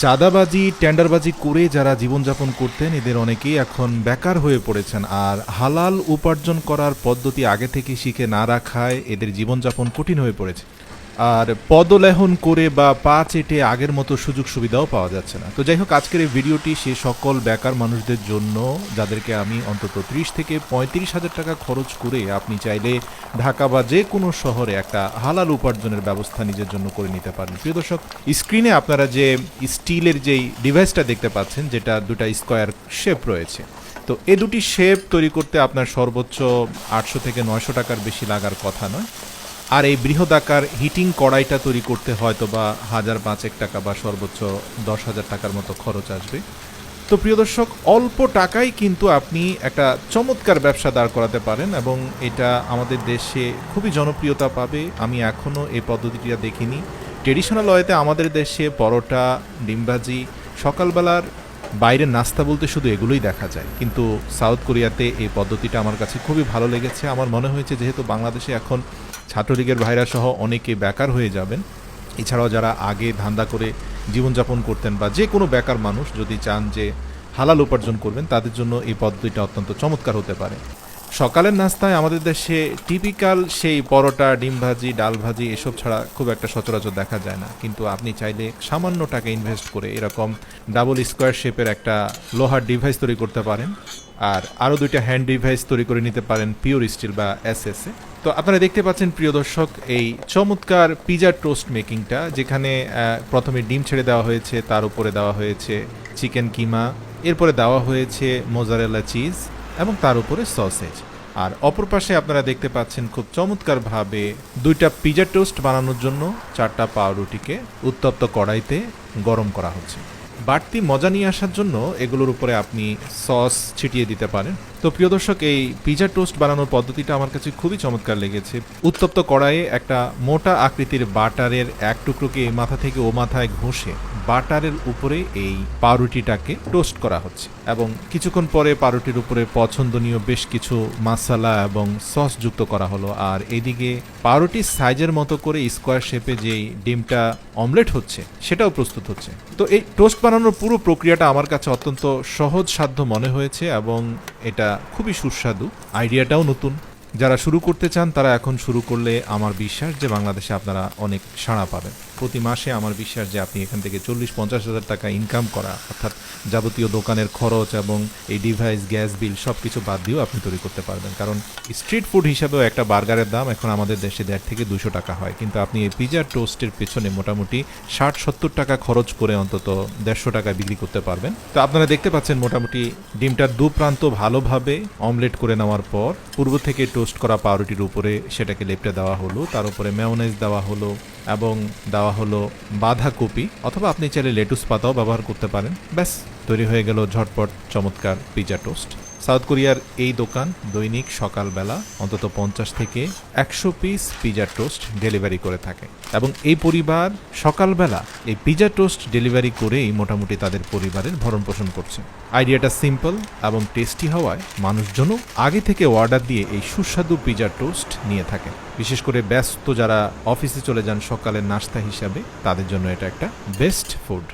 চাঁদাবাজি টেন্ডারবাজি করে যারা জীবনযাপন করতেন এদের অনেকেই এখন বেকার হয়ে পড়েছেন। আর হালাল উপার্জন করার পদ্ধতি আগে থেকে শিখে না রাখায় এদের জীবনযাপন কঠিন হয়ে পড়েছে। আর পদলেহন করে বা পা চেটে আগের মতো সুযোগ সুবিধাও পাওয়া যাচ্ছে না। তো যাই হোক, আজকের এই ভিডিওটি সে সকল বেকার মানুষদের জন্য যাদেরকে আমি অন্তত 30 থেকে 35,000 টাকা খরচ করে আপনি চাইলে ঢাকা বা যে কোনো শহরে একটা হালাল উপার্জনের ব্যবস্থা নিজের জন্য করে নিতে পারেন। প্রিয় দর্শক, স্ক্রিনে আপনারা যে স্টিলের যেই ডিভাইসটা দেখতে পাচ্ছেন, যেটা দুটা স্কোয়ার শেপ রয়েছে, তো এই দুটি শেপ তৈরি করতে আপনার সর্বোচ্চ 800 থেকে 900 টাকার বেশি লাগার কথা নয়। আর এই বৃহদাকার হিটিং কড়াইটা তৈরি করতে হয়তো বা 1,500 টাকা বা সর্বোচ্চ 10,000 টাকার মতো খরচ আসবে। তো প্রিয় দর্শক, অল্প টাকায় কিন্তু আপনি একটা চমৎকার ব্যবসা দাঁড় করাতে পারেন এবং এটা আমাদের দেশে খুবই জনপ্রিয়তা পাবে। আমি এখনও এই পদ্ধতিটা দেখিনি। ট্রেডিশনাল ওয়েতে আমাদের দেশে পরোটা, ডিমভাজি, সকালবেলার বাইরের নাস্তা বলতে শুধু এগুলোই দেখা যায়, কিন্তু সাউথ কোরিয়াতে এই পদ্ধতিটা আমার কাছে খুবই ভালো লেগেছে। আমার মনে হয়েছে যেহেতু বাংলাদেশে এখন ছাত্রলীগের ভাইরা সহ অনেকে বেকার হয়ে যাবেন, এছাড়াও যারা আগে ধান্দা করে জীবনযাপন করতেন বা যে কোনো বেকার মানুষ যদি চান যে হালাল উপার্জন করবেন, তাদের জন্য এই পদ্ধতিটা অত্যন্ত চমৎকার হতে পারে। সকালের নাস্তায় আমাদের দেশে টিপিক্যাল সেই পরোটা, ডিম ভাজি, ডাল ভাজি এসব ছাড়া খুব একটা সচরাচর দেখা যায় না, কিন্তু আপনি চাইলে সামান্য টাকা ইনভেস্ট করে এরকম ডাবল স্কোয়ার শেপের একটা লোহার ডিভাইস তৈরি করতে পারেন। আর আরও দুইটা হ্যান্ড ডিভাইস তৈরি করে নিতে পারেন পিওর স্টিল বা এসএসএ। তো আপনারা দেখতে পাচ্ছেন প্রিয় দর্শক এই চমৎকার পিজা টোস্ট মেকিংটা, যেখানে প্রথমে ডিম ছেড়ে দেওয়া হয়েছে, তার উপরে দেওয়া হয়েছে চিকেন কিমা, এরপরে দেওয়া হয়েছে মোজারেলা চিজ এবং তার উপরে সসেজ। আর অপর পাশে আপনারা দেখতে পাচ্ছেন খুব চমৎকারভাবে দুইটা পিজা টোস্ট বানানোর জন্য 4টা পাউরুটিকে উত্তপ্ত কড়াইতে গরম করা হচ্ছে। বাড়তি মজা নিয়ে আসার জন্য এগুলোর উপরে আপনি সস ছিটিয়ে দিতে পারেন। তো প্রিয় দর্শক, এই পিজা টোস্ট বানানোর পদ্ধতিটা আমার কাছে খুবই চমৎকার লেগেছে। উত্তপ্ত কড়াইয়ে একটা মোটা আকৃতির বাটারের এক টুকরোকে এই মাথা থেকে ও মাথায় ঘষে বাটারের উপরে এই পাউরুটিটাকে টোস্ট করা হচ্ছে এবং কিছুক্ষণ পরে পাউরুটির উপরে পছন্দনীয় বেশ কিছু মশলা এবং সস যুক্ত করা হলো। আর এদিকে পাউরুটির সাইজের মতো করে স্কোয়ার শেপে যেই ডিমটা অমলেট হচ্ছে সেটাও প্রস্তুত হচ্ছে। তো এই টোস্ট বানানোর পুরো প্রক্রিয়াটা আমার কাছে অত্যন্ত সহজসাধ্য মনে হয়েছে এবং এটা খুবই সুস্বাদু। আইডিয়াটাও নতুন। যারা শুরু করতে চান তারা এখন শুরু করলে আমার বিশ্বাস যে বাংলাদেশে আপনারা অনেক সাড়া পাবেন। প্রতি মাসে আমার বিশ্বাস যে আপনি এখান থেকে 40-50 হাজার টাকা ইনকাম করা, অর্থাৎ যাবতীয় দোকানের খরচ এবং এই ডিভাইস, গ্যাস বিল সব কিছু বাদ দিয়েও আপনি তৈরি করতে পারবেন। কারণ স্ট্রিট ফুড হিসাবেও একটা বার্গারের দাম এখন আমাদের দেশে 1.5 থেকে 200 টাকা হয়, কিন্তু আপনি এই পিজা টোস্টের পেছনে মোটামুটি 60-70 টাকা খরচ করে অন্তত 150 টাকায় বিক্রি করতে পারবেন। তো আপনারা দেখতে পাচ্ছেন মোটামুটি ডিমটার দু প্রান্ত ভালোভাবে অমলেট করে নেওয়ার পর পূর্ব থেকে টোস্ট করা পাউরুটির উপরে সেটাকে লেপটে দেওয়া হলো, তার উপরে মেয়োনেজ দেওয়া হলো এবং দেওয়া হলো বাঁধাকপি, অথবা আপনি চাইলে লেটুস পাতাও ব্যবহার করতে পারেন। ব্যাস, তৈরি হয়ে গেল ঝটপট চমৎকার পিজা টোস্ট। সাউথ কোরিয়ার এই দোকান দৈনিক সকালবেলা অন্তত 50 থেকে 100 পিস পিজা টোস্ট ডেলিভারি করে থাকে এবং এই পরিবার সকালবেলা এই পিজা টোস্ট ডেলিভারি করেই মোটামুটি তাদের পরিবারের ভরণ পোষণ করছে। আইডিয়াটা সিম্পল এবং টেস্টি হওয়ায় মানুষজনও আগে থেকে অর্ডার দিয়ে এই সুস্বাদু পিজা টোস্ট নিয়ে থাকে। বিশেষ করে ব্যস্ত যারা অফিসে চলে যান সকালের নাস্তা হিসাবে, তাদের জন্য এটা একটা বেস্ট ফুড।